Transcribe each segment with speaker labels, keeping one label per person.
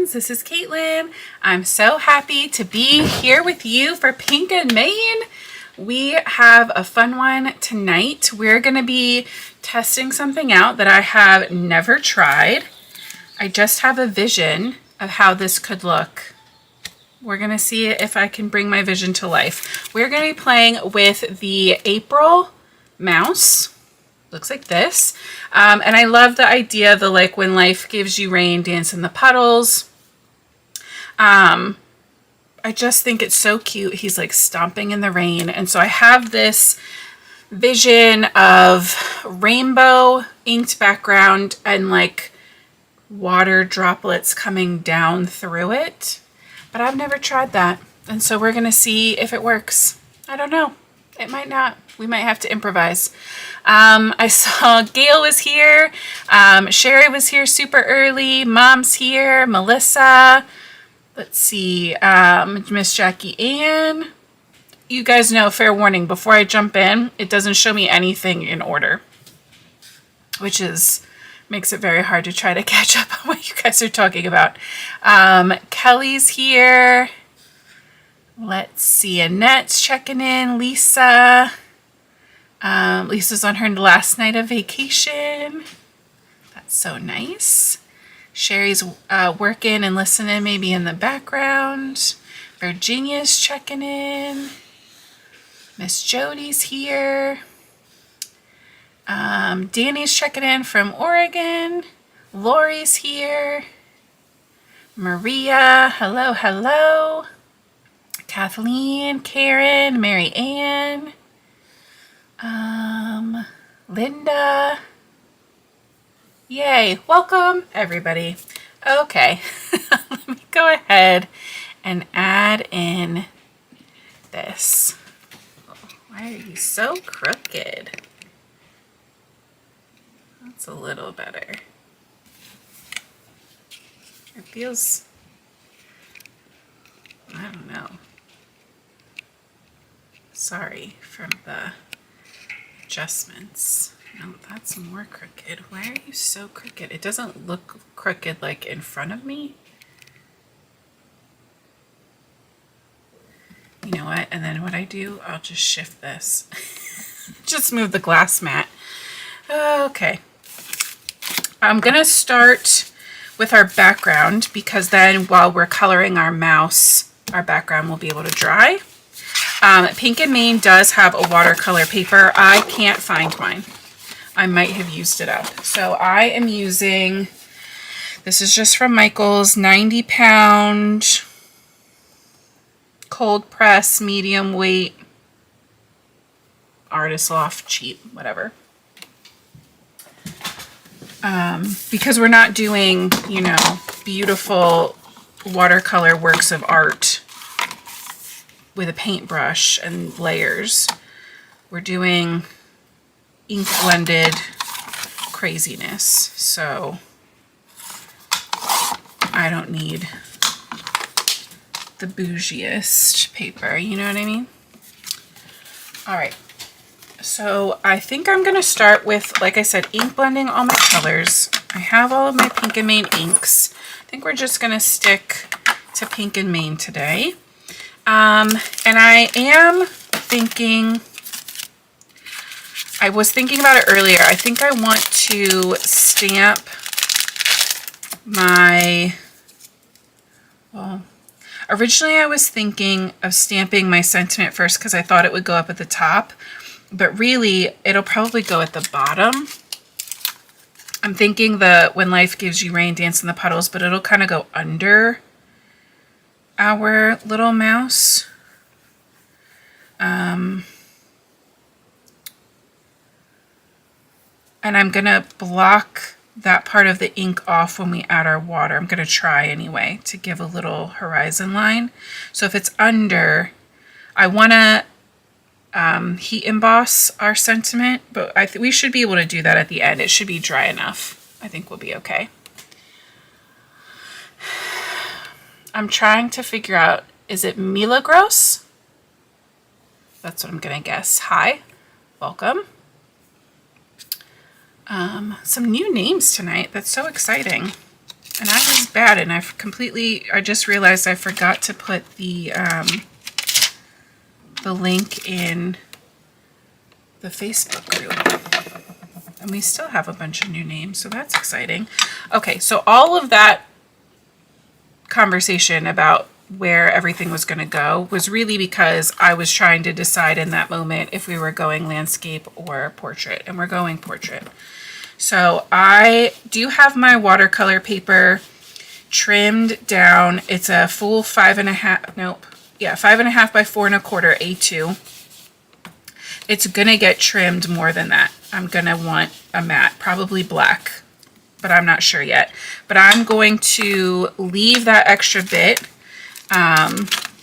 Speaker 1: friends, this is Caitlin. I'm so happy to be here with you for Pink and Main. We have a fun one tonight. We're going to be testing something out that I have never tried. I just have a vision of how this could look. We're going to see if I can bring my vision to life. We're going to be playing with the April mouse. Looks like this. And I love the idea of the like when life gives you rain, dance in the puddles. I just think it's so cute. He's like stomping in the rain. And so I have this vision of rainbow inked background and like water droplets coming down through it. But I've never tried that. And so we're going to see if it works. I don't know. It might not. We might have to improvise. I saw Gail was here. Sherry was here super early. Mom's here. Melissa. Let's see. Miss Jackie Ann. You guys know, fair warning, before I jump in, it doesn't show me anything in order, which makes it very hard to try to catch up on what you guys are talking about. Kelly's here. Let's see. Annette's checking in. Lisa. Lisa's on her last night of vacation. That's so nice. Sherry's working and listening maybe in the background. Virginia's checking in. Miss Jody's here. Danny's checking in from Oregon. Lori's here. Maria, hello, hello. Kathleen, Karen, Mary Ann. Linda. Yay, welcome everybody. Okay, let me go ahead and add in this. Why are you so crooked? That's a little better. It feels, I don't know. Sorry for the adjustments. No, that's more crooked. Why are you so crooked? It doesn't look crooked like in front of me. You know what? And then what I do, I'll just shift this. Just move the glass mat. Okay. I'm gonna start with our background because then while we're coloring our mouse, our background will be able to dry. Pink and Main does have a watercolor paper. I can't find mine. I might have used it up. So I am using, this is just from Michael's, 90-pound cold press, medium weight, Artist Loft, cheap, whatever. Because we're not doing, you know, beautiful watercolor works of art with a paintbrush and layers. We're doing ink blended craziness. So I don't need the bougiest paper, you know what I mean? All right. So I think I'm gonna start with, like I said, ink blending all my colors. I have all of my Pink and Main inks. I think we're just gonna stick to Pink and Main today. And I am thinking, I was thinking about it earlier. I think I want to stamp my, well, originally I was thinking of stamping my sentiment first because I thought it would go up at the top, but really it'll probably go at the bottom. I'm thinking the when life gives you rain, dance in the puddles, but it'll kind of go under our little mouse. And I'm gonna block that part of the ink off when we add our water. I'm gonna try anyway to give a little horizon line. So if it's under, I wanna heat emboss our sentiment, but we should be able to do that at the end. It should be dry enough. I think we'll be okay. I'm trying to figure out, is it Milagros? That's what I'm gonna guess. Hi, welcome. Some new names tonight. That's so exciting. And I was bad, and I just realized I forgot to put the link in the Facebook group. And we still have a bunch of new names, so that's exciting. Okay, so all of that conversation about where everything was going to go was really because I was trying to decide in that moment if we were going landscape or portrait, and we're going portrait. So I do have my watercolor paper trimmed down. It's a full 5.5 by 4.25 A2. It's gonna get trimmed more than that. I'm gonna want a matte, probably black, but I'm not sure yet. But I'm going to leave that extra bit,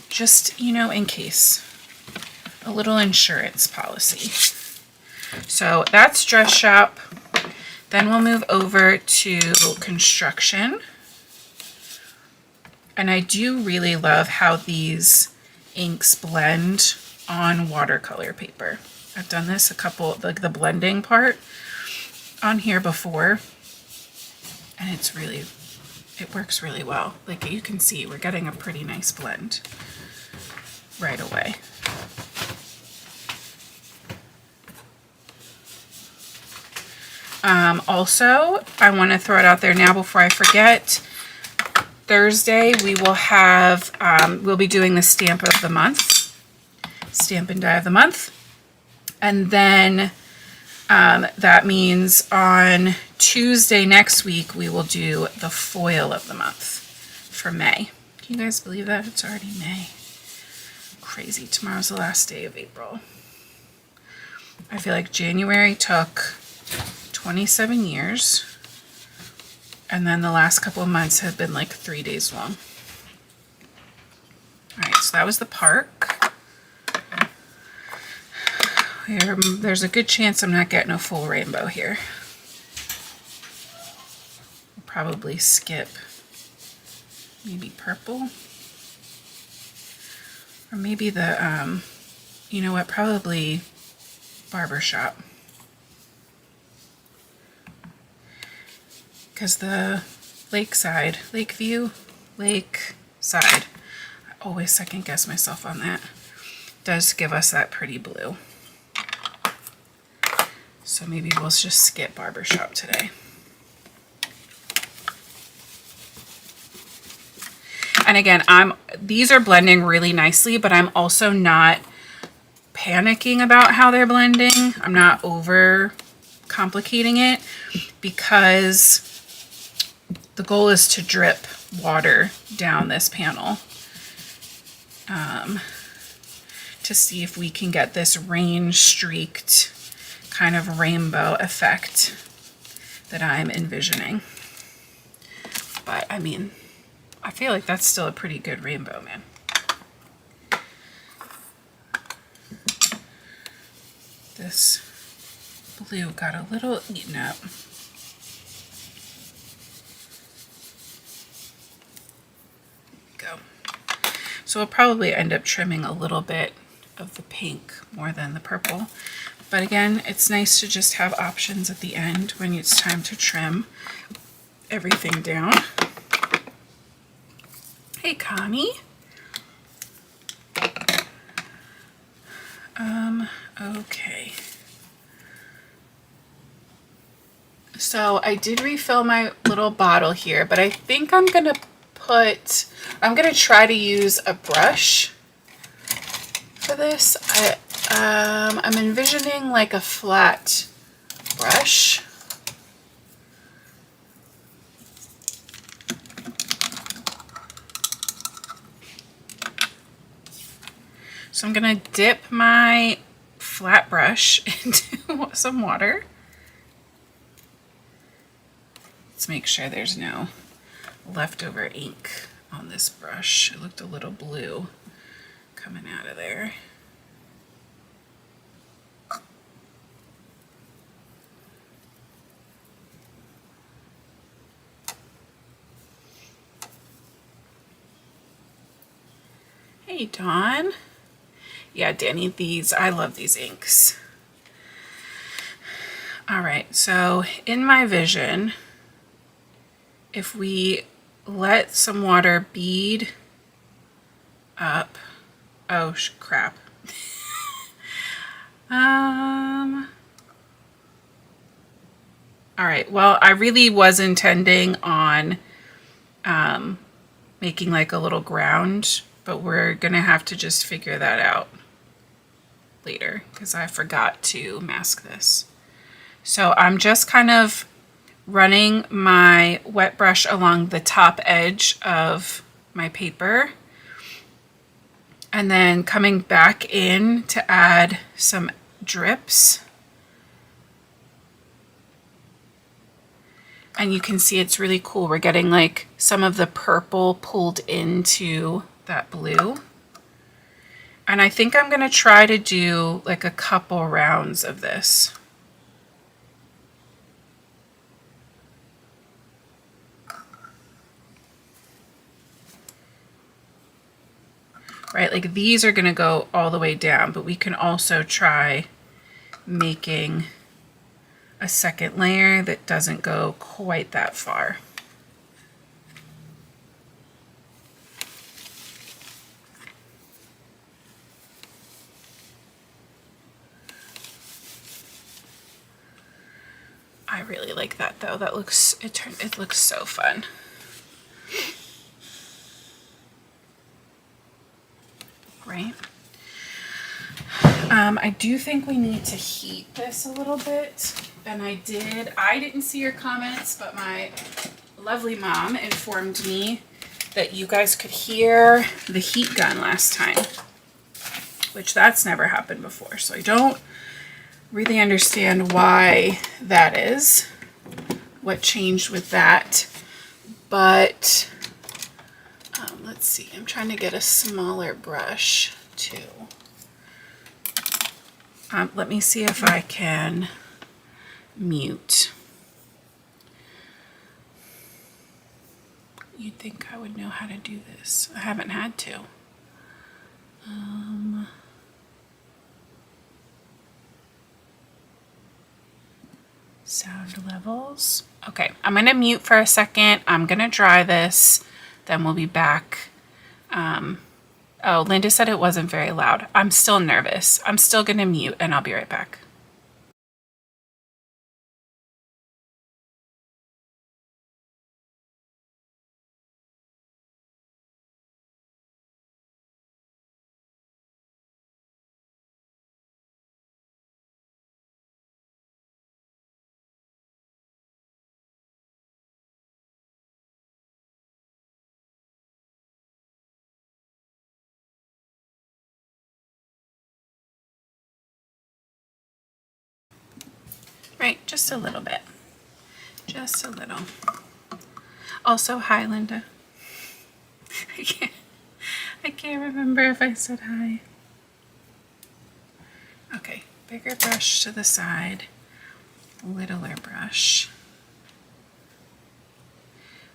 Speaker 1: just, you know, in case. A little insurance policy. So that's dress shop. Then we'll move over to construction. And I do really love how these inks blend on watercolor paper. I've done this like the blending part on here before, and it works really well. Like you can see, we're getting a pretty nice blend right away. Also, I want to throw it out there now before I forget. Thursday we will have, we'll be doing the stamp of the month, stamp and die of the month. And then that means on Tuesday next week, we will do the foil of the month for May. Can you guys believe that? It's already May. Crazy. Tomorrow's the last day of April. I feel like January took 27 years. And then the last couple of months have been like 3 days long. All right, so that was the park. There's a good chance I'm not getting a full rainbow here. I'll probably skip maybe purple. Or maybe the, you know what, probably barbershop. Because the lakeside, Lakeview, Lakeside, I always second guess myself on that, does give us that pretty blue. So maybe we'll just skip barbershop today. And again, these are blending really nicely, but I'm also not panicking about how they're blending. I'm not over complicating it because the goal is to drip water down this panel to see if we can get this rain streaked kind of rainbow effect that I'm envisioning. But I mean, I feel like that's still a pretty good rainbow, man. This blue got a little eaten up. Go. So we'll probably end up trimming a little bit of the pink more than the purple. But again, it's nice to just have options at the end when it's time to trim everything down. Hey, Connie. Okay. So I did refill my little bottle here, but I think I'm gonna try to use a brush for this. I'm envisioning like a flat brush. So I'm gonna dip my flat brush into some water. Let's make sure there's no leftover ink on this brush. It looked a little blue coming out of there. Hey, Dawn. Yeah, Danny, I love these inks. All right, so in my vision, if we let some water bead up, oh crap. All right, well, I really was intending on making like a little ground, but we're gonna have to just figure that out later because I forgot to mask this. So I'm just kind of running my wet brush along the top edge of my paper and then coming back in to add some drips. And you can see it's really cool. We're getting like some of the purple pulled into that blue. And I think I'm gonna try to do like a couple rounds of this. Right, like these are gonna go all the way down, but we can also try making a second layer that doesn't go quite that far. I really like that though. That looks, it looks so fun. Right. I do think we need to heat this a little bit. And I didn't see your comments, but my lovely mom informed me that you guys could hear the heat gun last time, which that's never happened before. So I don't really understand why that is, what changed with that. But let's see, I'm trying to get a smaller brush too. Let me see if I can mute. You'd think I would know how to do this. I haven't had to. Sound levels. Okay, I'm gonna mute for a second. I'm gonna dry this, then we'll be back. Oh, Linda said it wasn't very loud. I'm still nervous. I'm still gonna mute and I'll be right back. Right, just a little bit. Just a little. Also, hi, Linda. I can't remember if I said hi. Okay, bigger brush to the side, littler brush.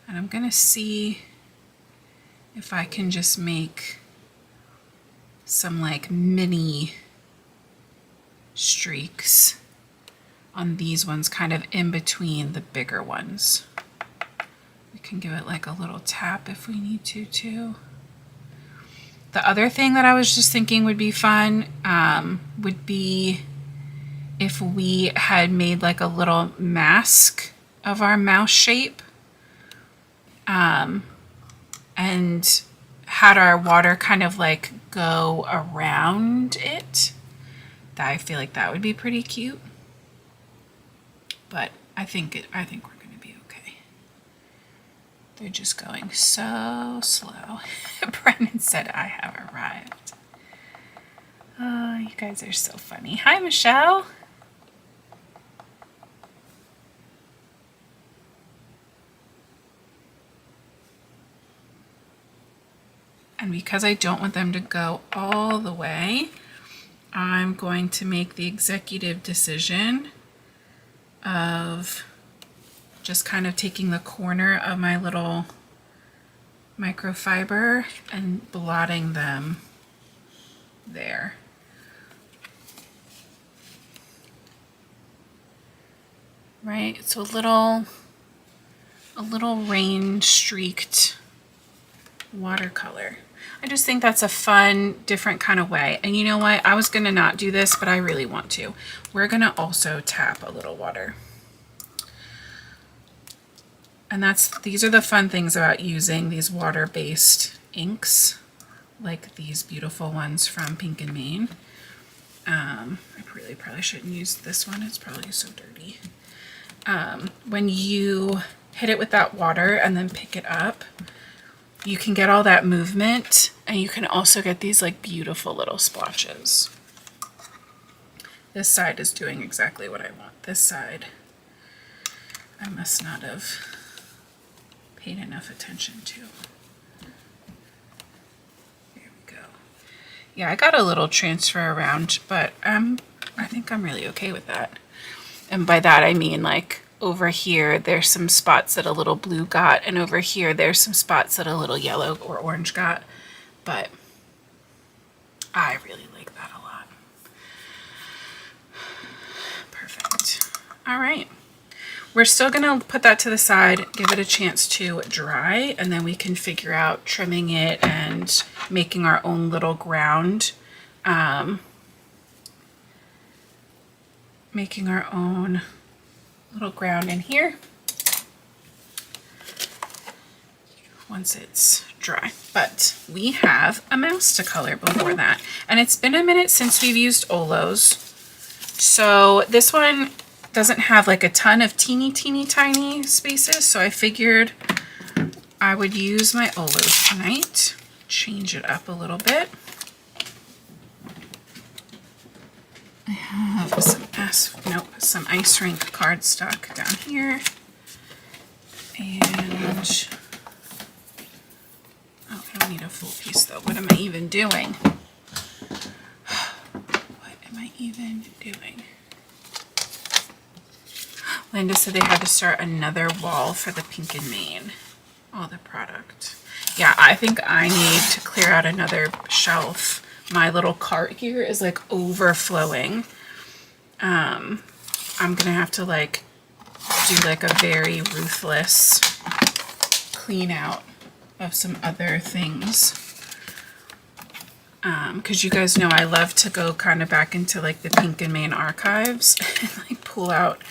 Speaker 1: And I'm gonna see if I can just make some like mini streaks on these ones, kind of in between the bigger ones. We can give it like a little tap if we need to too. The other thing that I was just thinking would be fun would be if we had made like a little mask of our mouse shape and had our water kind of like go around it. I feel like that would be pretty cute. But I think we're gonna be okay. They're just going so slow. Brennan said I have arrived. Oh, you guys are so funny. Hi, Michelle. And because I don't want them to go all the way, I'm going to make the executive decision of just kind of taking the corner of my little microfiber and blotting them there. Right, so a a little rain streaked watercolor. I just think that's a fun, different kind of way. And you know what? I was gonna not do this, but I really want to. We're gonna also tap a little water. And these are the fun things about using these water-based inks, like these beautiful ones from Pink and Main. I really probably shouldn't use this one. It's probably so dirty. When you hit it with that water and then pick it up, you can get all that movement, and you can also get these like beautiful little splotches. This side is doing exactly what I want. This side, I must not have paid enough attention to. There we go. Yeah, I got a little transfer around, but I think I'm really okay with that. And by that I mean, like, over here there's some spots that a little blue got, and over here there's some spots that a little yellow or orange got, but I really like that a lot. Perfect. All right. We're still gonna put that to the side, give it a chance to dry, and then we can figure out trimming it and making our own little ground. Making our own little ground in here once it's dry. But we have a mouse to color before that, and it's been a minute since we've used Olos, so this one doesn't have like a ton of teeny tiny spaces, so I figured I would use my Olos tonight. Change it up a little bit. I have some Ice Rink cardstock down here, and oh, I don't need a full piece though. What am I even doing? What am I even doing? Linda said they had to start another wall for the Pink and Main. Oh, the product. Yeah, I think I need to clear out another shelf. My little cart here is like overflowing. I'm gonna have to like do like a very ruthless clean out of some other things. Because you guys know I love to go kind of back into like the Pink and Main archives and like pull out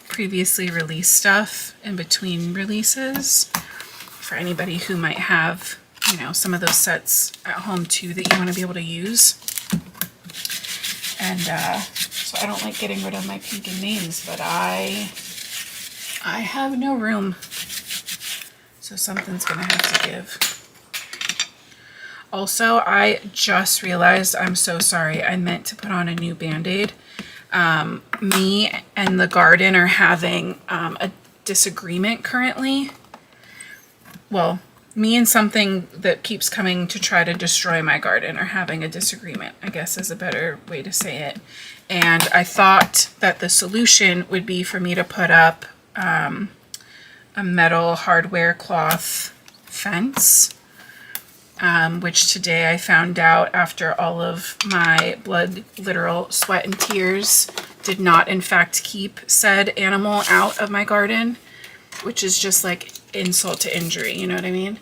Speaker 1: previously released stuff in between releases for anybody who might have, you know, some of those sets at home too that you want to be able to use. And so I don't like getting rid of my Pink and Mains, but I have no room, so something's gonna have to give. Also, I just realized, I'm so sorry, I meant to put on a new Band-Aid. Me and the garden are having a disagreement currently. Well, me and something that keeps coming to try to destroy my garden are having a disagreement, I guess is a better way to say it. And I thought that the solution would be for me to put up a metal hardware cloth fence, which today I found out after all of my blood, literal sweat and tears did not in fact keep said animal out of my garden, which is just like insult to injury, you know what I mean?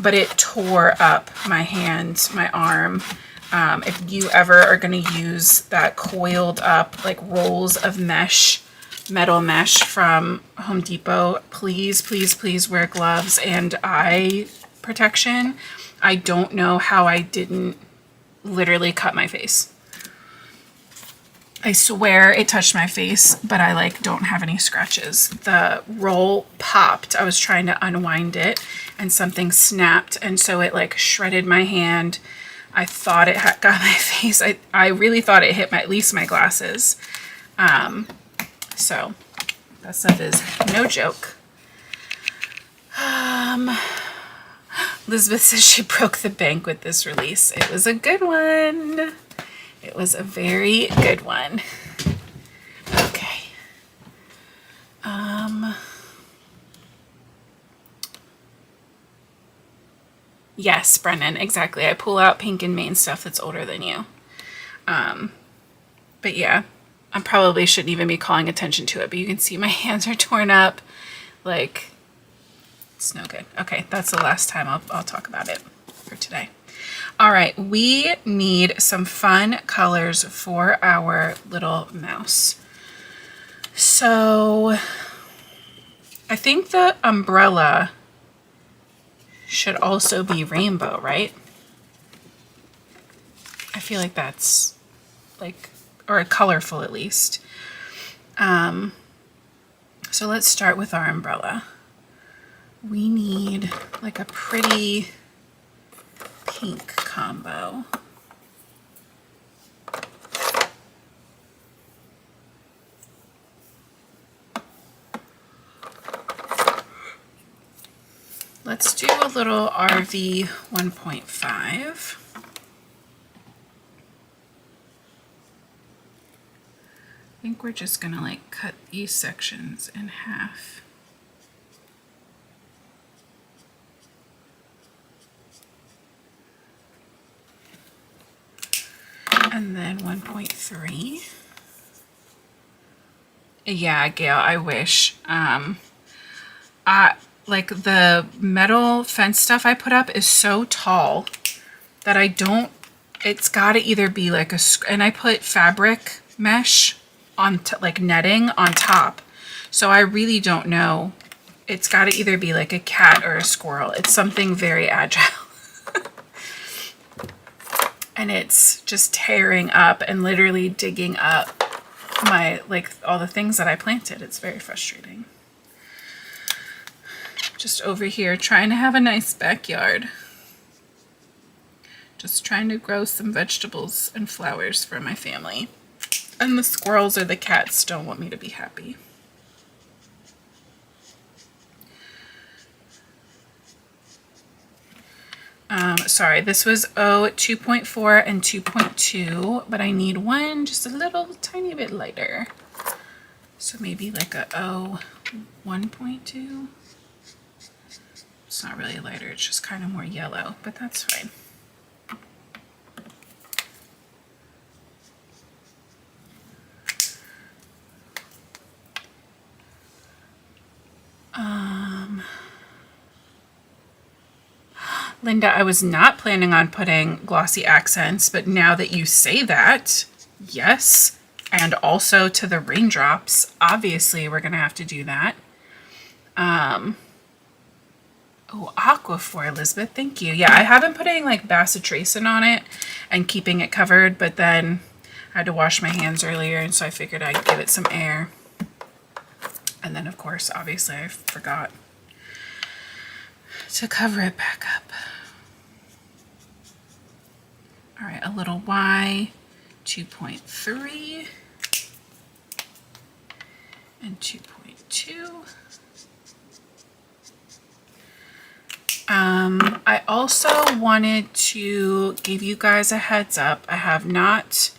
Speaker 1: But it tore up my hand, my arm. If you ever are going to use that coiled up like rolls of mesh, metal mesh from Home Depot, please, please, please wear gloves and eye protection. I don't know how I didn't literally cut my face. I swear it touched my face, but I like don't have any scratches. The roll popped. I was trying to unwind it and something snapped, and so it like shredded my hand. I thought it had got my face. I really thought it hit at least my glasses. So that stuff is no joke. Elizabeth says she broke the bank with this release. It was a good one. It was a very good one. Okay. Yes, Brennan, exactly. I pull out Pink and Main stuff that's older than you. But yeah, I probably shouldn't even be calling attention to it, but you can see my hands are torn up. Like, it's no good. Okay, that's the last time I'll talk about it for today. All right, we need some fun colors for our little mouse. So I think the umbrella should also be rainbow, right? I feel like that's like, or colorful at least. So let's start with our umbrella. We need like a pretty pink combo. Let's do a little RV 1.5. I think we're just gonna like cut these sections in half. And then 1.3. Yeah, Gail, I wish. Like the metal fence stuff I put up is so tall that I don't, it's gotta either be like and I put fabric mesh on like netting on top. So I really don't know. It's gotta either be like a cat or a squirrel. It's something very agile. And it's just tearing up and literally digging up my, like all the things that I planted. It's very frustrating. Just over here trying to have a nice backyard. Just trying to grow some vegetables and flowers for my family. And the squirrels or the cats don't want me to be happy. Sorry, this was 2.4 and 2.2, but I need one just a little tiny bit lighter. So maybe like a 1.2. It's not really lighter, it's just kind of more yellow, but that's fine. Linda, I was not planning on putting glossy accents, but now that you say that, yes. And also to the raindrops, obviously we're gonna have to do that. Oh, Aquaphor, Elizabeth, thank you. Yeah, I have been putting like bacitracin on it and keeping it covered, but then I had to wash my hands earlier, and so I figured I'd give it some air. And then of course, obviously I forgot to cover it back up. All right, a little Y, 2.3 and 2.2. I also wanted to give you guys a heads up. I have not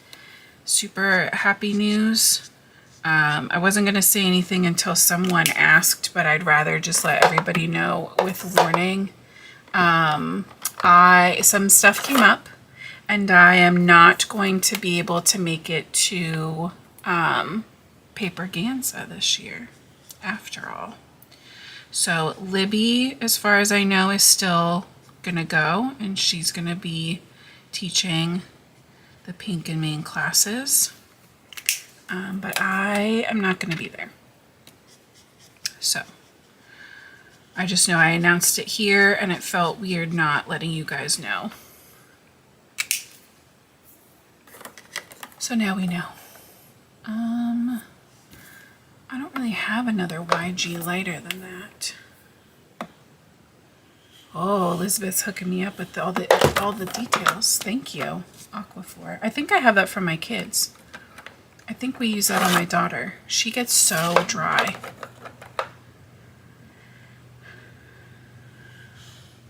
Speaker 1: super happy news. I wasn't going to say anything until someone asked, but I'd rather just let everybody know with warning. Some stuff came up, and I am not going to be able to make it to Paper Ganza this year, after all. So Libby, as far as I know, is still gonna go, and she's gonna be teaching the Pink and Main classes. But I am not gonna be there. So I just know I announced it here, and it felt weird not letting you guys know. So now we know. I don't really have another YG lighter than that. Oh, Elizabeth's hooking me up with all the details. Thank you, Aquaphor. I think I have that from my kids. I think we use that on my daughter. She gets so dry.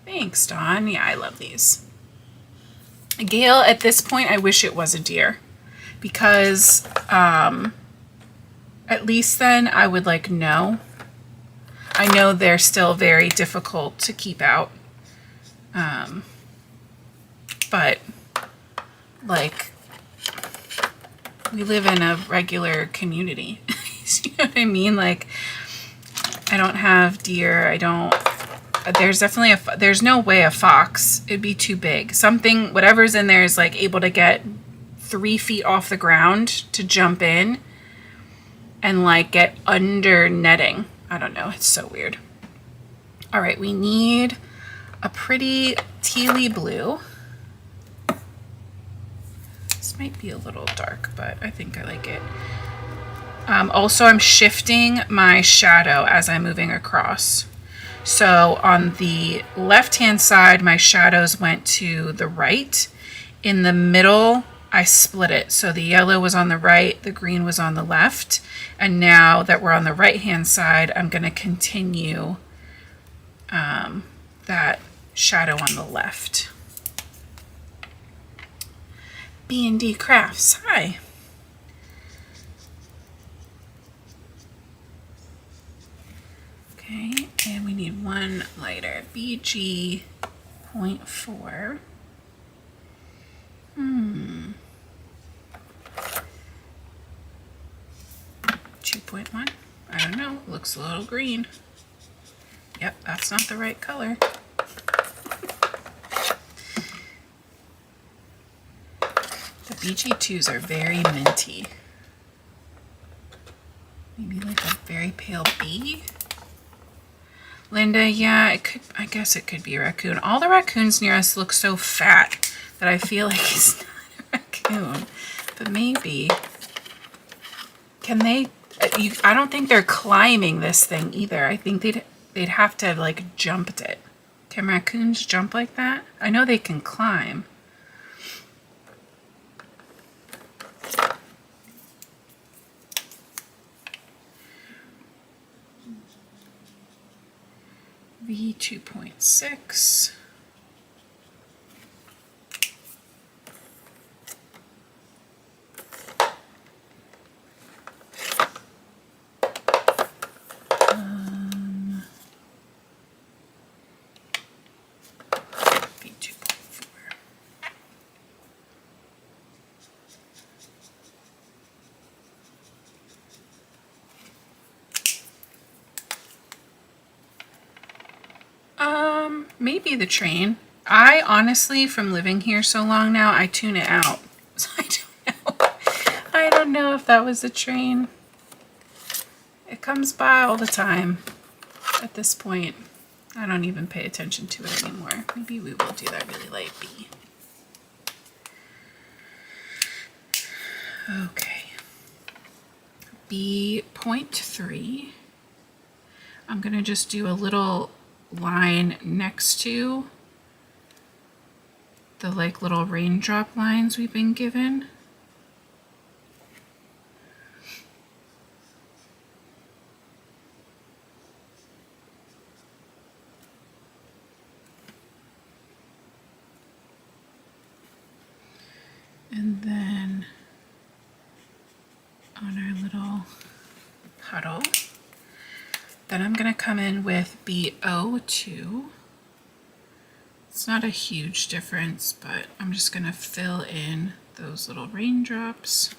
Speaker 1: Thanks, Dawn. Yeah, I love these. Gail, at this point, I wish it was a deer, because at least then I would like know. I know they're still very difficult to keep out. But like we live in a regular community. You know what I mean? Like, I don't have deer. I don't, there's definitely there's no way a fox, it'd be too big. Something, whatever's in there is like able to get 3 feet off the ground to jump in and like get under netting. I don't know. It's so weird. All right. We need a pretty tealy blue. This might be a little dark, but I think I like it. Also, I'm shifting my shadow as I'm moving across. So on the left-hand side, my shadows went to the right. In the middle, I split it. So the yellow was on the right, the green was on the left. And now that we're on the right-hand side, I'm going to continue that shadow on the left. B&D Crafts, hi. Okay, and we need one lighter, BG 0.4. 2.1. I don't know. Looks a little green. Yep, that's not the right color. The BG2s are very minty. Maybe like a very pale B. Linda, yeah, it could. I guess it could be a raccoon. All the raccoons near us look so fat that I feel like it's not a raccoon. But maybe. Can they? I don't think they're climbing this thing either. I think they'd have to have like jumped it. Can raccoons jump like that? I know they can climb. V 2.6. V 2.4. Maybe the train. I honestly, from living here so long now, I tune it out. So I don't know. I don't know if that was the train. It comes by all the time. At this point, I don't even pay attention to it anymore. Maybe we will do that really light B. Okay. B 0.3. I'm going to just do a little line next to the like little raindrop lines we've been given. And then on our little puddle, then I'm going to come in with B02. It's not a huge difference, but I'm just going to fill in those little raindrops.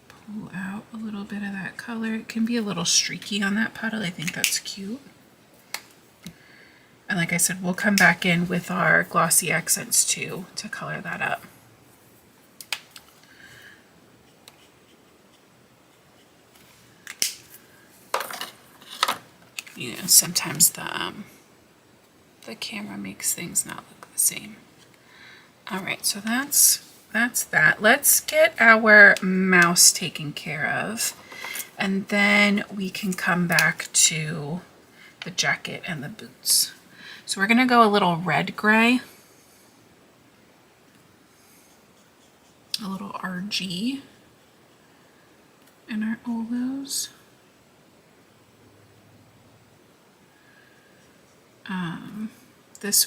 Speaker 1: Pull out a little bit of that color. It can be a little streaky on that puddle. I think that's cute. And like I said, we'll come back in with our glossy accents too to color that up. You know, sometimes the camera makes things not look the same. All right, so that's that. Let's get our mouse taken care of, and then we can come back to the jacket and the boots. So we're gonna go a little red gray, a little RG in our Olos.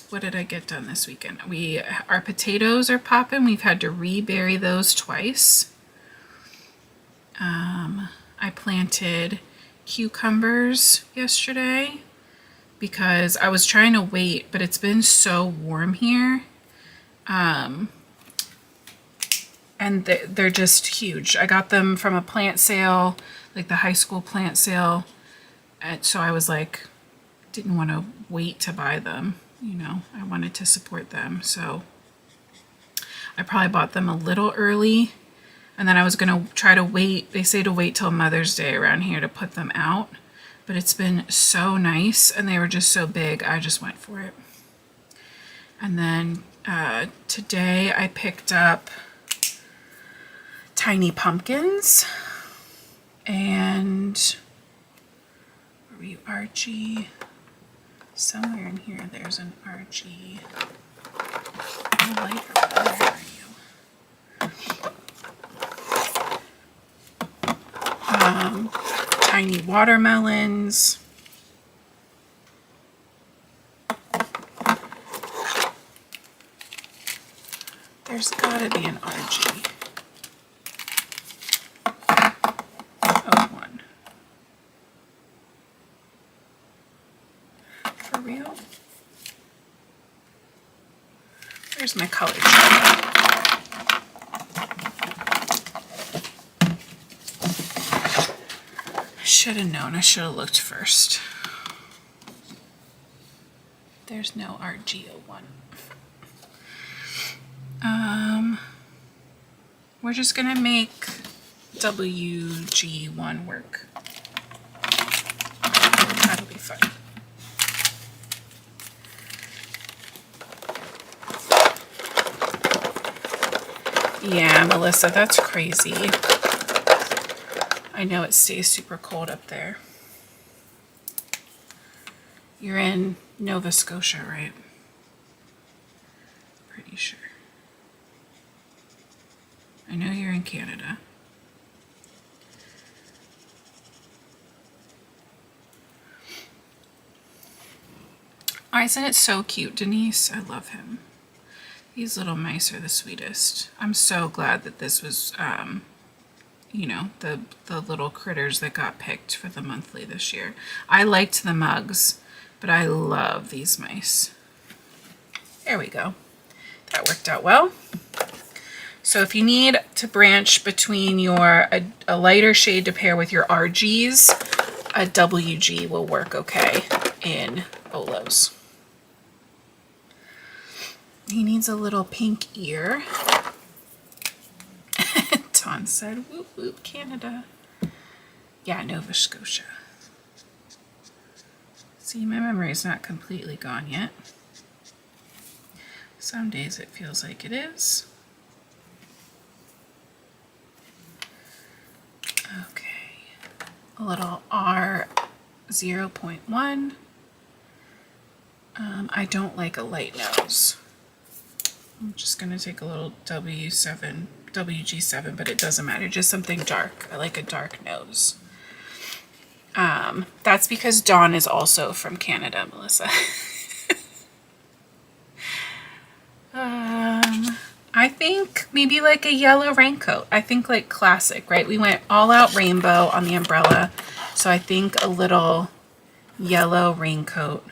Speaker 1: What did I get done this weekend? Our potatoes are popping. We've had to rebury those twice. I planted cucumbers yesterday because I was trying to wait, but it's been so warm here. and they're just huge. I got them from a plant sale, like the high school plant sale. And so I was like, didn't want to wait to buy them. You know, I wanted to support them. So I probably bought them a little early, and then I was going to try to wait. They say to wait till Mother's Day around here to put them out, but it's been so nice and they were just so big. I just went for it. And then today I picked up tiny pumpkins and RG. Somewhere in here there's an RG. Where are you? Tiny watermelons. There's gotta be an RG. Oh, one. For real? Where's my color chart? Should have known. I should have looked first. There's no RG01. We're just gonna make WG1 work. That'll be fun. Yeah, Melissa, that's crazy. I know it stays super cold up there. You're in Nova Scotia, right? Pretty sure. I know you're in Canada. Oh, isn't it so cute, Denise? I love him. These little mice are the sweetest. I'm so glad that this was, you know, the little critters that got picked for the monthly this year. I liked the mugs, but I love these mice. There we go. That worked out well. So if you need to branch between your a lighter shade to pair with your RGs, a WG will work okay in Olo's. He needs a little pink ear. Ton said, whoop whoop, Canada. Yeah, Nova Scotia. See, my memory's not completely gone yet. Some days it feels like it is. Okay, a little R 0.1. I don't like a light nose. I'm just gonna take a little WG7, but it doesn't matter, just something dark. I like a dark nose. That's because Dawn is also from Canada, Melissa. I think maybe like a yellow raincoat. I think like classic, right? We went all out rainbow on the umbrella. So I think a little yellow raincoat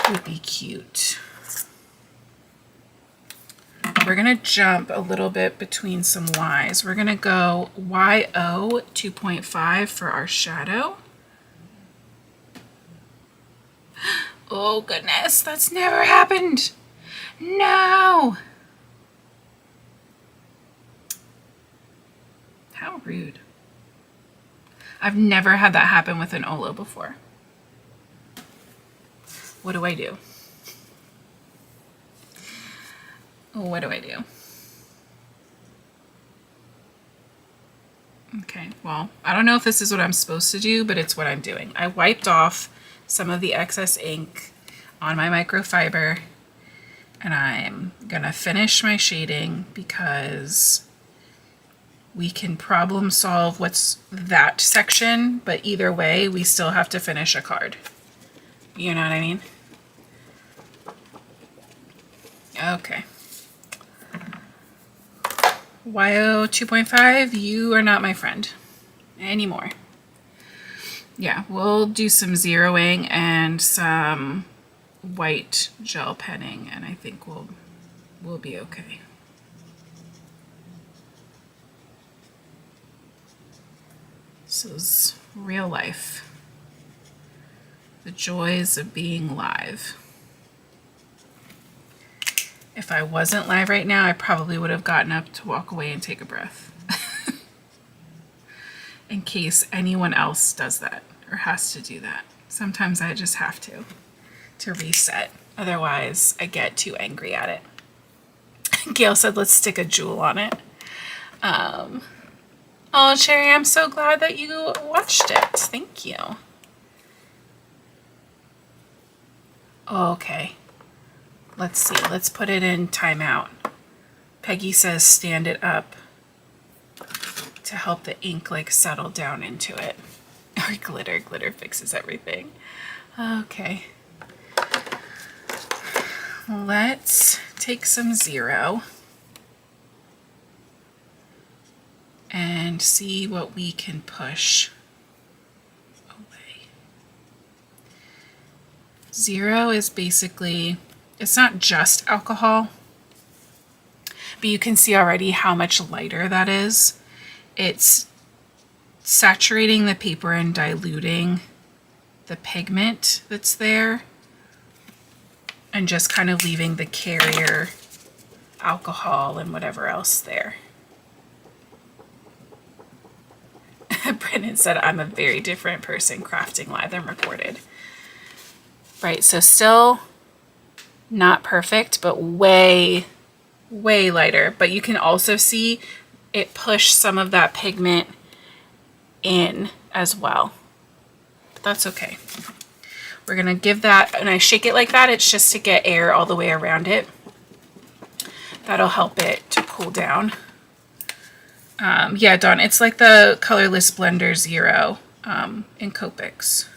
Speaker 1: would be cute. We're gonna jump a little bit between some Ys. We're gonna go YO 2.5 for our shadow. Oh goodness, that's never happened. No. How rude. I've never had that happen with an Olo before. What do I do? What do I do? Okay, well, I don't know if this is what I'm supposed to do, but it's what I'm doing. I wiped off some of the excess ink on my microfiber, and I'm gonna finish my shading because we can problem solve what's that section, but either way, we still have to finish a card. You know what I mean? Okay. YO 2.5, you are not my friend anymore. Yeah, we'll do some zeroing and some white gel penning, and I think we'll We'll be okay. This is real life. The joys of being live. If I wasn't live right now, I probably would have gotten up to walk away and take a breath. In case anyone else does that or has to do that. Sometimes I just have to reset. Otherwise, I get too angry at it. Gail said, let's stick a jewel on it. Oh, Sherry, I'm so glad that you watched it. Thank you. Okay. Let's see. Let's put it in timeout. Peggy says stand it up to help the ink like settle down into it. Or glitter. Glitter fixes everything. Okay. Let's take some 0 and see what we can push away. 0 is basically, it's not just alcohol, but you can see already how much lighter that is. It's saturating the paper and diluting the pigment that's there and just kind of leaving the carrier alcohol and whatever else there. Brennan said, I'm a very different person crafting live than recorded. Right, so still not perfect, but way, way lighter. But you can also see it push some of that pigment in as well. But that's okay. We're gonna give that, and I shake it like that, it's just to get air all the way around it. That'll help it to cool down. Yeah, Dawn, it's like the Colorless Blender 0 in Copics.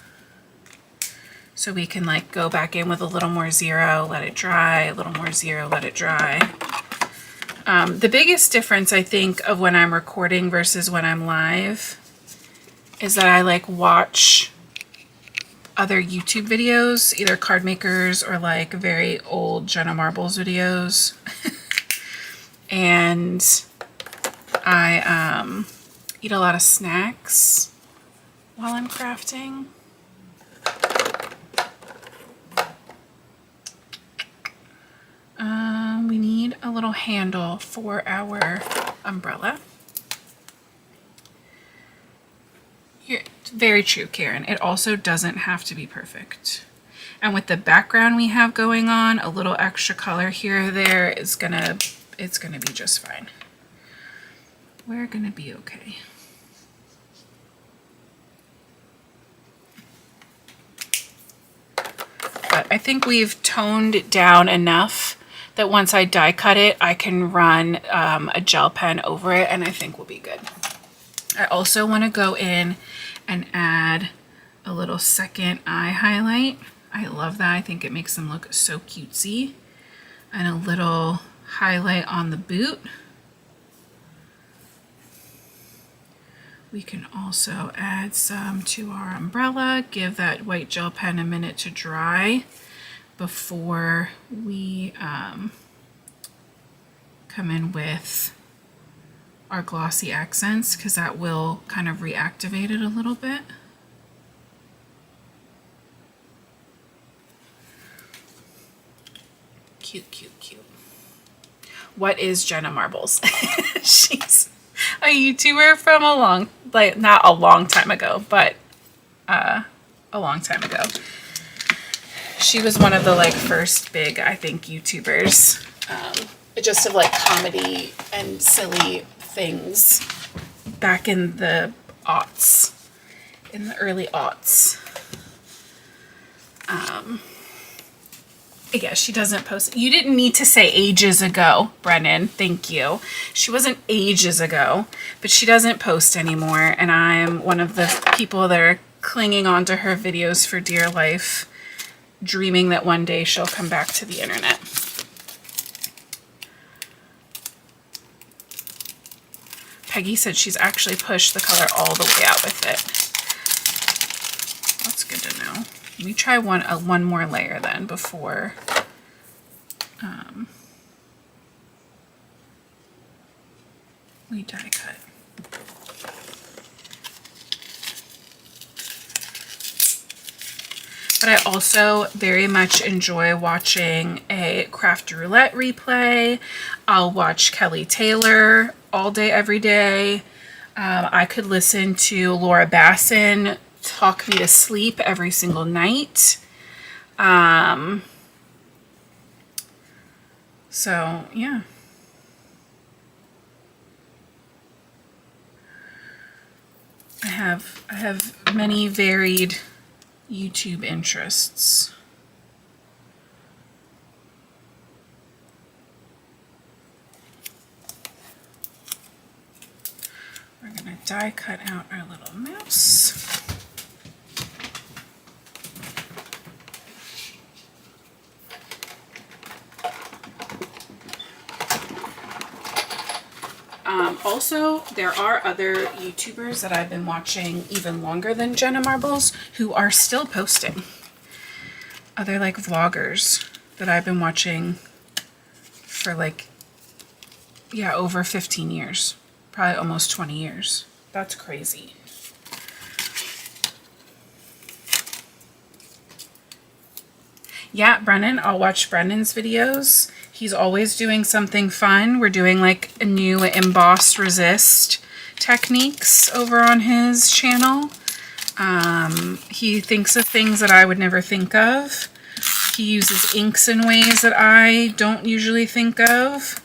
Speaker 1: So we can like go back in with a little more 0, let it dry, a little more 0, let it dry. The biggest difference, I think, of when I'm recording versus when I'm live is that I like watch other YouTube videos, either card makers or like very old Jenna Marbles videos. And I eat a lot of snacks while I'm crafting. We need a little handle for our umbrella. Very true, Karen. It also doesn't have to be perfect. And with the background we have going on, a little extra color here or there is it's gonna be just fine. We're gonna be okay. But I think we've toned it down enough that once I die cut it, I can run a gel pen over it and I think we'll be good. I also want to go in and add a little second eye highlight. I love that. I think it makes them look so cutesy. And a little highlight on the boot. We can also add some to our umbrella, give that white gel pen a minute to dry before we come in with our glossy accents, because that will kind of reactivate it a little bit. Cute, cute, cute. What is Jenna Marbles? She's a YouTuber from not a long time ago, but a long time ago. She was one of the like first big, I think, YouTubers, just of like comedy and silly things back in the aughts, in the early aughts. Yeah, she doesn't post. You didn't need to say ages ago, Brennan. Thank you. She wasn't ages ago, but she doesn't post anymore. And I'm one of the people that are clinging on to her videos for dear life, dreaming that one day she'll come back to the internet. Peggy said she's actually pushed the color all the way out with it. That's good to know. Let me try one more layer then before we die cut. But I also very much enjoy watching a craft roulette replay. I'll watch Kelly Taylor all day, every day. I could listen to Laura Basson talk me to sleep every single night. So yeah. I have many varied YouTube interests. We're gonna die cut out our little mouse. Also, there are other YouTubers that I've been watching even longer than Jenna Marbles who are still posting. Other like vloggers that I've been watching for like, yeah, over 15 years. Probably almost 20 years. That's crazy. Yeah, Brennan, I'll watch Brennan's videos. He's always doing something fun. We're doing like a new emboss resist techniques over on his channel. He thinks of things that I would never think of. He uses inks in ways that I don't usually think of.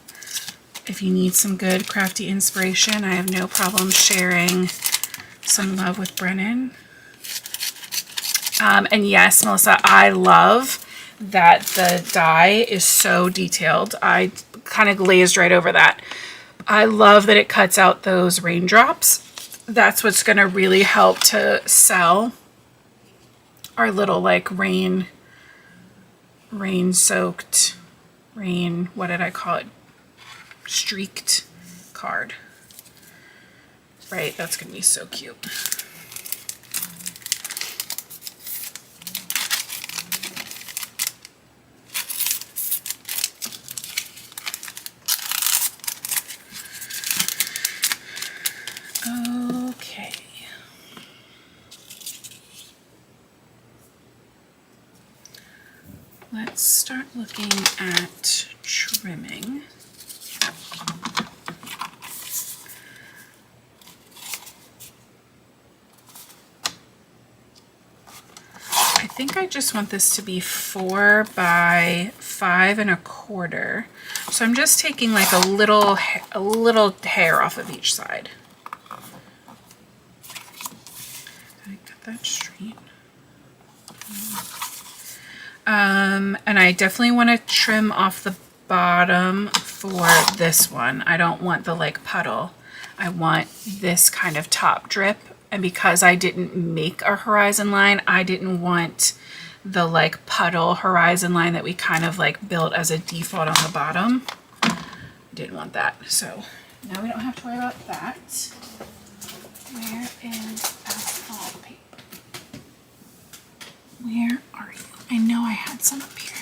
Speaker 1: If you need some good crafty inspiration, I have no problem sharing some love with Brennan. And yes, Melissa, I love that the die is so detailed. I kind of glazed right over that. I love that it cuts out those raindrops. That's what's going to really help to sell our little like rain soaked, what did I call it? Streaked card. Right, that's going to be so cute. Okay. Let's start looking at trimming. I think I just want this to be 4 by 5 1/4. So I'm just taking like a little hair off of each side. Did I get that straight? And I definitely want to trim off the bottom for this one. I don't want the like puddle. I want this kind of top drip. And because I didn't make a horizon line, I didn't want the like puddle horizon line that we kind of like built as a default on the bottom. Didn't want that. So now we don't have to worry about that. Where is asphalt paper? Where are you? I know I had some up here.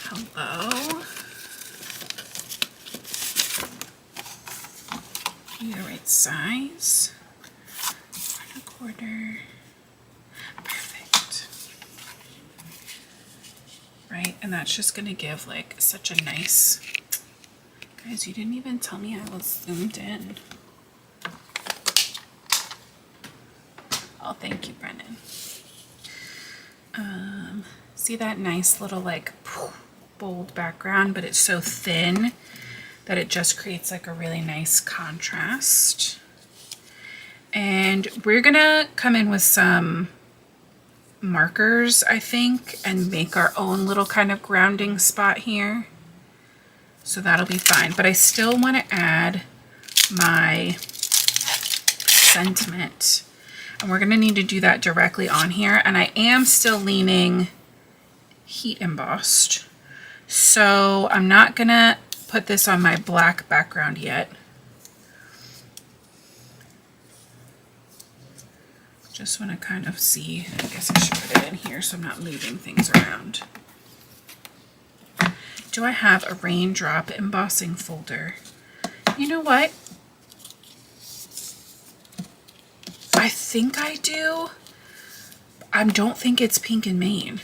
Speaker 1: Hello. You're the right size. 1 1/4. Perfect. Right, and that's just gonna give like such a nice. Guys, you didn't even tell me I was zoomed in. Oh, thank you, Brennan. See that nice little like bold background, but it's so thin that it just creates like a really nice contrast. And we're gonna come in with some markers, I think, and make our own little kind of grounding spot here. So that'll be fine. But I still want to add my sentiment. And we're gonna need to do that directly on here. And I am still leaning heat embossed. So I'm not gonna put this on my black background yet. Just want to kind of see, I guess I should put it in here so I'm not moving things around. Do I have a raindrop embossing folder? You know what? I think I do. I don't think it's Pink and Main.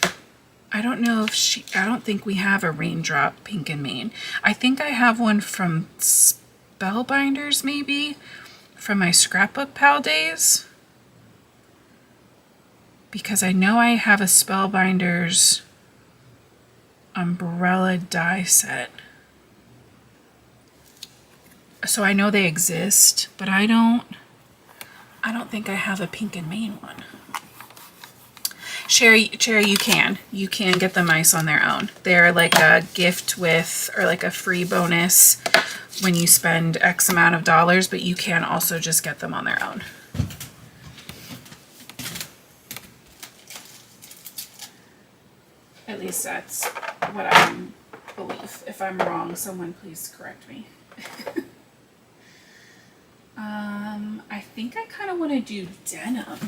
Speaker 1: I don't know if I don't think we have a raindrop Pink and Main. I think I have one from Spellbinders, maybe, from my scrapbook pal days. Because I know I have a Spellbinders umbrella die set. So I know they exist, but I don't think I have a Pink and Main one. Cherry, you can get the mice on their own. They're like a gift with, or like a free bonus when you spend X amount of dollars, but you can also just get them on their own. At least that's what I believe. If I'm wrong, someone please correct me. I think I kind of want to do denim.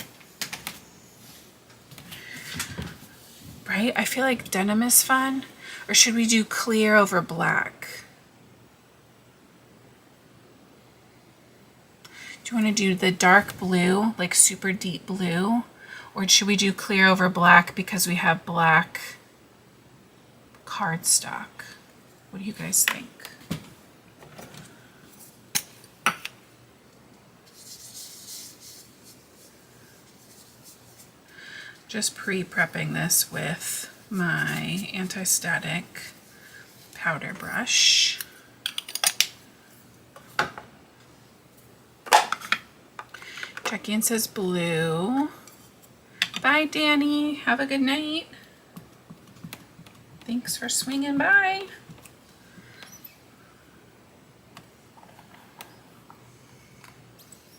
Speaker 1: Right? I feel like denim is fun. Or should we do clear over black? Do you want to do the dark blue, like super deep blue? Or should we do clear over black because we have black cardstock? What do you guys think? Just pre-prepping this with my anti-static powder brush. Check-in says blue. Bye, Danny. Have a good night. Thanks for swinging by.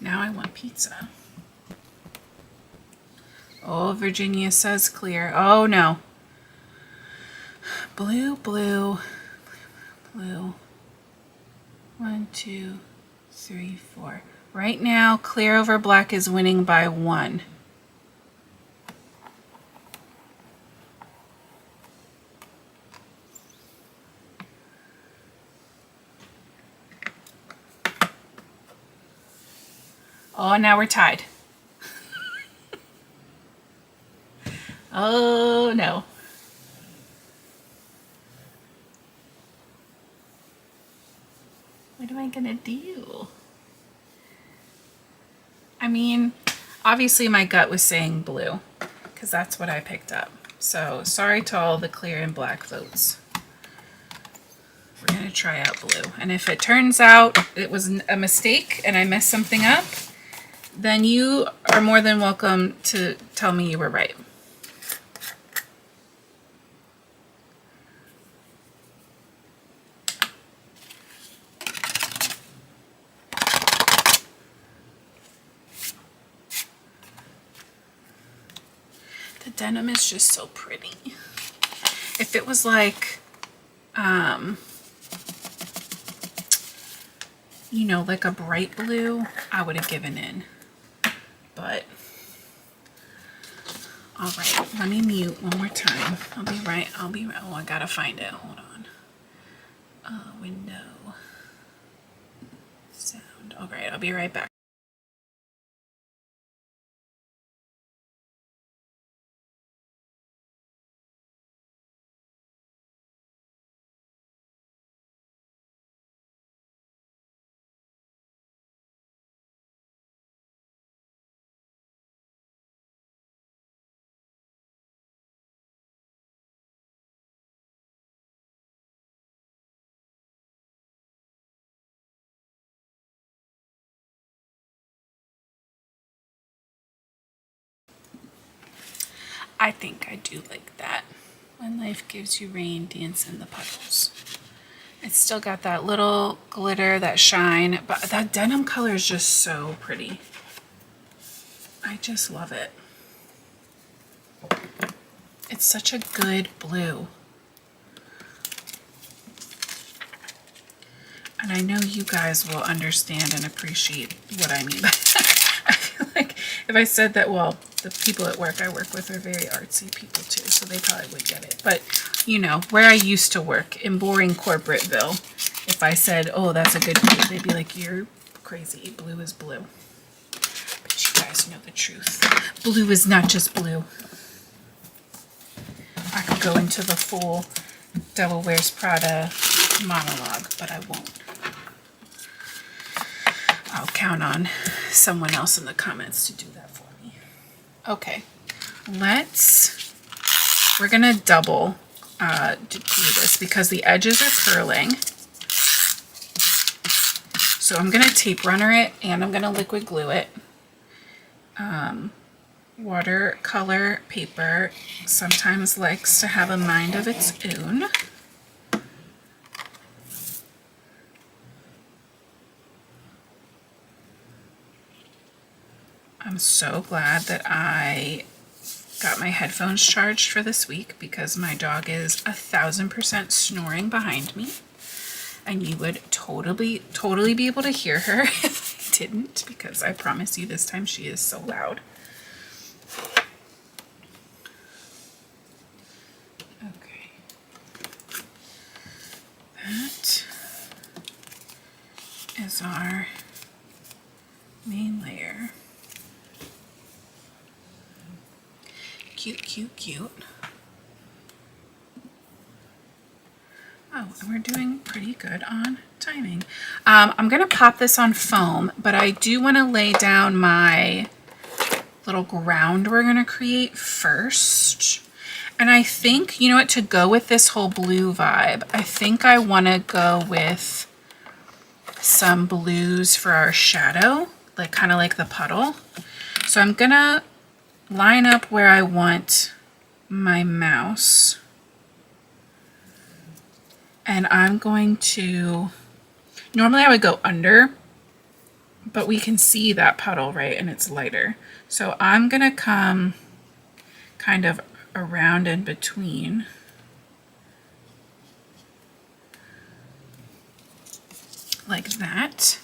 Speaker 1: Now I want pizza. Oh, Virginia says clear. Oh, no. Blue, blue, blue. 1, 2, 3, 4. Right now, clear over black is winning by 1. Oh, now we're tied. Oh, no. What am I gonna do? I mean, obviously my gut was saying blue, because that's what I picked up. So sorry to all the clear and black votes. We're gonna try out blue. And if it turns out it was a mistake and I messed something up, then you are more than welcome to tell me you were right. The denim is just so pretty. If it was like, you know, like a bright blue, I would have given in. But, all right, let me mute one more time. I'll be right. Oh, I gotta find it. Hold on. Window. Sound. All right, I'll be right back. I think I do like that. When life gives you rain, dance in the puddles. It's still got that little glitter, that shine, but that denim color is just so pretty. I just love it. It's such a good blue. And I know you guys will understand and appreciate what I mean by that. I feel like if I said that, well, the people at work I work with are very artsy people too, so they probably would get it. But, you know, where I used to work in boring Corporateville, if I said, oh, that's a good blue, they'd be like, you're crazy. Blue is blue. But you guys know the truth. Blue is not just blue. I could go into the full Devil Wears Prada monologue, but I won't. I'll count on someone else in the comments to do that for me. Okay, we're gonna double do this because the edges are curling. So I'm gonna tape runner it and I'm gonna liquid glue it. Watercolor paper sometimes likes to have a mind of its own. I'm so glad that I got my headphones charged for this week because my dog is 1000% snoring behind me. And you would totally be able to hear her if I didn't, because I promise you this time she is so loud. Okay. That is our main layer. Cute, cute, cute. Oh, and we're doing pretty good on timing. I'm gonna pop this on foam, but I do want to lay down my little ground we're gonna create first. And I think, you know what, to go with this whole blue vibe, I think I want to go with some blues for our shadow, like kind of like the puddle. So I'm gonna line up where I want my mouse. And I'm going to, normally I would go under, but we can see that puddle, right? And it's lighter. So I'm gonna come kind of around in between. Like that.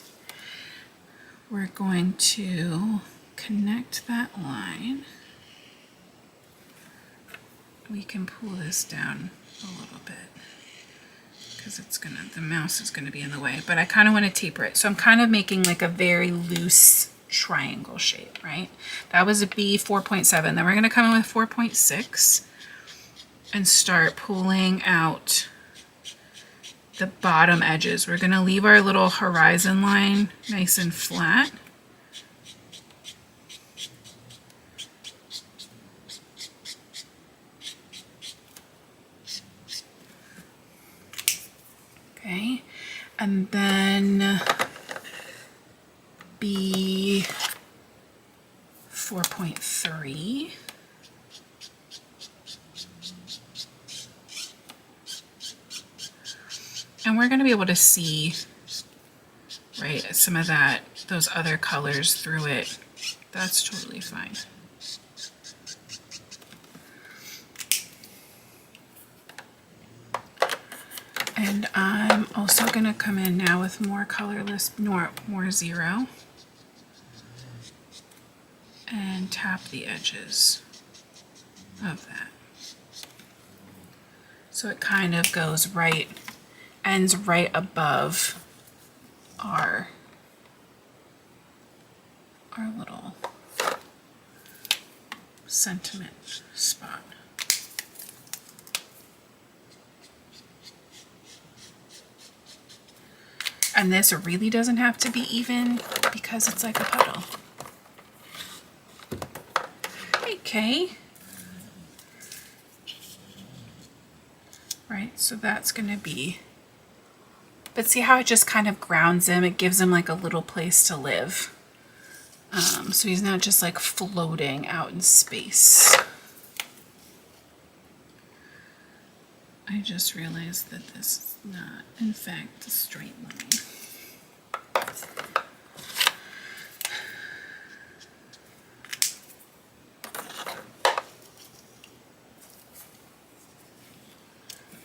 Speaker 1: We're going to connect that line. We can pull this down a little bit because the mouse is gonna be in the way, but I kind of want to taper it. So I'm kind of making like a very loose triangle shape, right? That was a B 4.7. Then we're gonna come in with 4.6 and start pulling out the bottom edges. We're gonna leave our little horizon line nice and flat. Okay, and then B 4.3. And we're going to be able to see, right, some of those other colors through it. That's totally fine. And I'm also going to come in now with more colorless, more zero. And tap the edges of that. So it kind of goes ends right above our little sentiment spot. And this really doesn't have to be even because it's like a puddle. Okay. Right, so that's gonna be, but see how it just kind of grounds him? It gives him like a little place to live. So he's not just like floating out in space. I just realized that this is not, in fact, a straight line.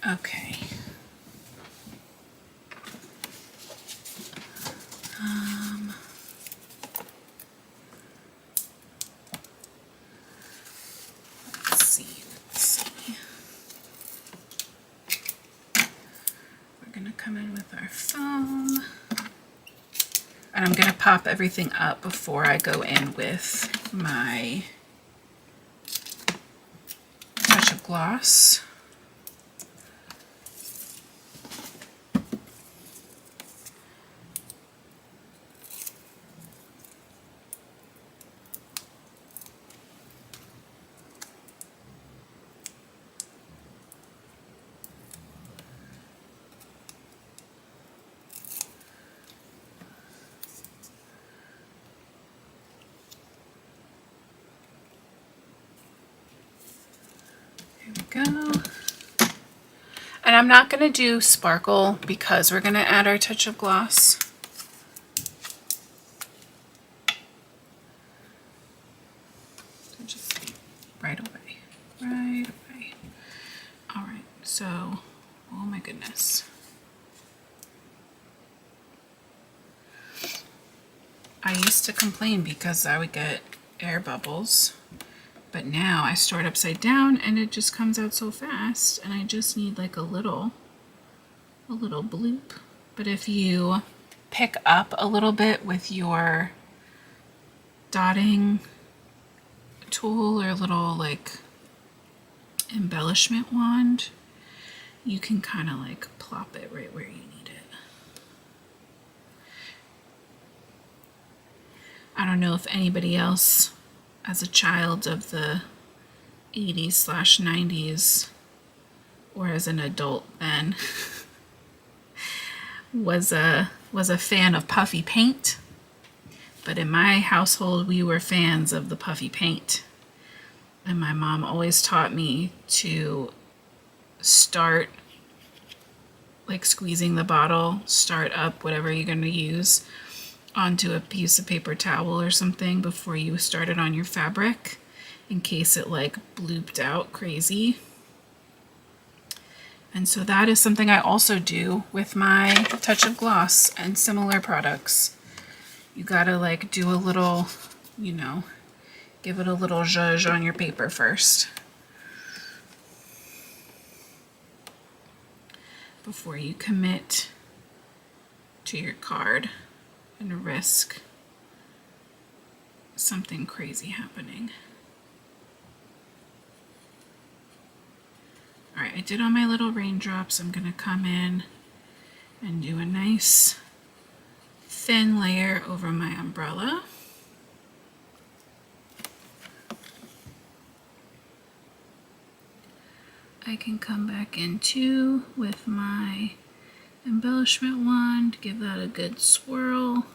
Speaker 1: Okay. in with our foam. And I'm going to pop everything up before I go in with my touch of gloss. Go. And I'm not going to do sparkle because we're going to add our touch of gloss. So just right away, right away. All right, so, oh my goodness. I used to complain because I would get air bubbles. But now I store it upside down and it just comes out so fast, and I just need like a little bloop. But if you pick up a little bit with your dotting tool or little like embellishment wand, you can kind of like plop it right where you need it. I don't know if anybody else as a child of the 80s/90s, or as an adult then, was a fan of puffy paint. But in my household, we were fans of the puffy paint. And my mom always taught me to start like squeezing the bottle, start up whatever you're going to use onto a piece of paper towel or something before you start it on your fabric, in case it like blooped out crazy. And so that is something I also do with my touch of gloss and similar products. You gotta like do a little, you know, give it a little zhuzh on your paper first before you commit to your card and risk something crazy happening. All right, I did all my little raindrops. I'm gonna come in and do a nice thin layer over my umbrella. I can come back in too with my embellishment wand, give that a good swirl.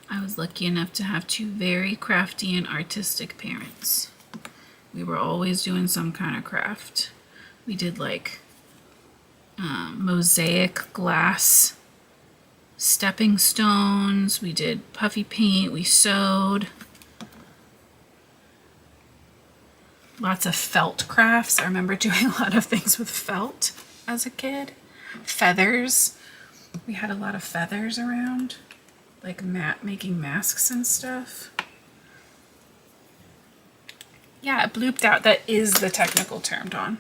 Speaker 1: I was lucky enough to have two very crafty and artistic parents. We were always doing some kind of craft. We did like mosaic glass stepping stones, we did puffy paint, we sewed. Lots of felt crafts. I remember doing a lot of things with felt as a kid. Feathers. We had a lot of feathers around, like making masks and stuff. Yeah, it blooped out. That is the technical term, Dawn.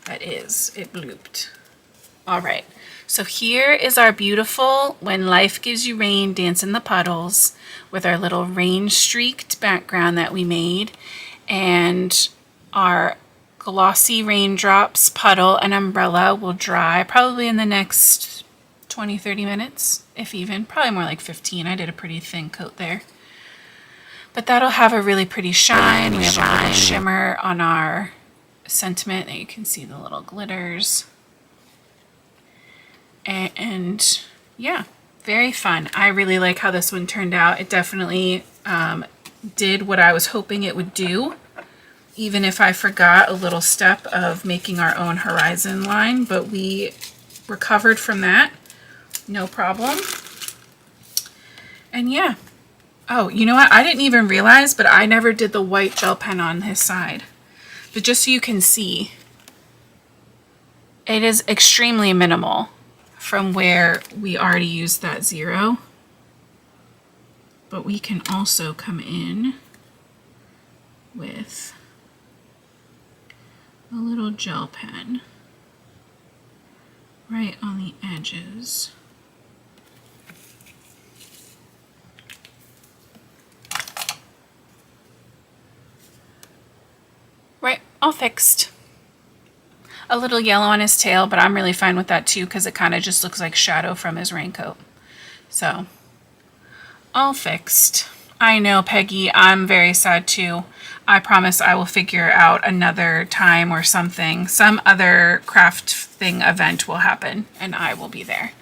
Speaker 1: That is, it blooped. All right, so here is our beautiful When Life Gives You Rain, Dance in the Puddles with our little rain streaked background that we made, and our glossy raindrops, puddle, and umbrella will dry probably in the next 20-30 minutes, if even, probably more like 15. I did a pretty thin coat there. But that'll have a really pretty shine. We have a little shimmer on our sentiment, and you can see the little glitters. And yeah, very fun. I really like how this one turned out. It definitely did what I was hoping it would do, even if I forgot a little step of making our own horizon line, but we recovered from that, no problem. And yeah. Oh, you know what? I didn't even realize, but I never did the white gel pen on his side. But just so you can see, it is extremely minimal from where we already used that 0. But we can also come in with a little gel pen right on the edges. Right, all fixed. A little yellow on his tail, but I'm really fine with that too because it kind of just looks like shadow from his raincoat. So, all fixed. I know, Peggy, I'm very sad too. I promise I will figure out another time or something. Some other craft thing event will happen and I will be there.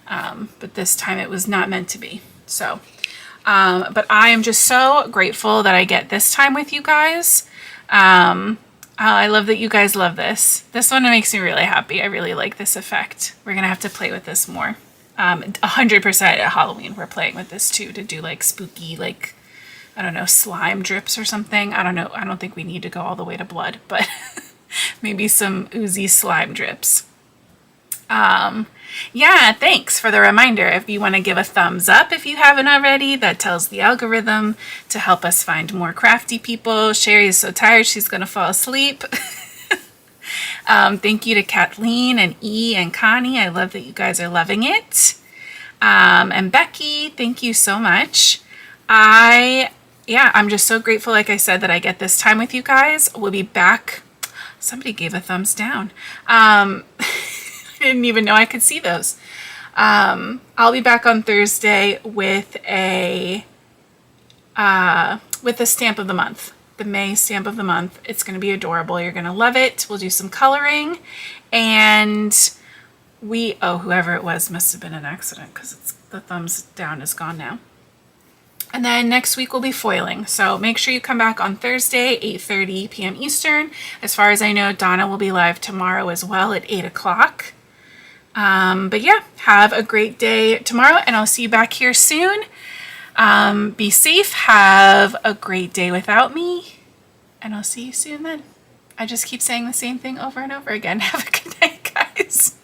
Speaker 1: But this time it was not meant to be. So, but I am just so grateful that I get this time with you guys. I love that you guys love this. This one makes me really happy. I really like this effect. We're going to have to play with this more. 100% at Halloween, we're playing with this too to do like spooky, like, I don't know, slime drips or something. I don't know. I don't think we need to go all the way to blood, but maybe some oozy slime drips. Yeah, thanks for the reminder. If you want to give a thumbs up if you haven't already, that tells the algorithm to help us find more crafty people. Sherry is so tired she's going to fall asleep. Thank you to Kathleen and E and Connie. I love that you guys are loving it. And Becky, thank you so much. I'm just so grateful, like I said, that I get this time with you guys. We'll be back. Somebody gave a thumbs down. I didn't even know I could see those. I'll be back on Thursday with a stamp of the month, the May stamp of the month. It's going to be adorable. You're going to love it. We'll do some coloring, and whoever it was must have been an accident because the thumbs down is gone now. And then next week we'll be foiling. So make sure you come back on Thursday, 8:30 p.m. Eastern. As far as I know, Donna will be live tomorrow as well at 8 o'clock. But yeah, have a great day tomorrow and I'll see you back here soon. Be safe. Have a great day without me. And I'll see you soon then. I just keep saying the same thing over and over again. Have a good night, guys.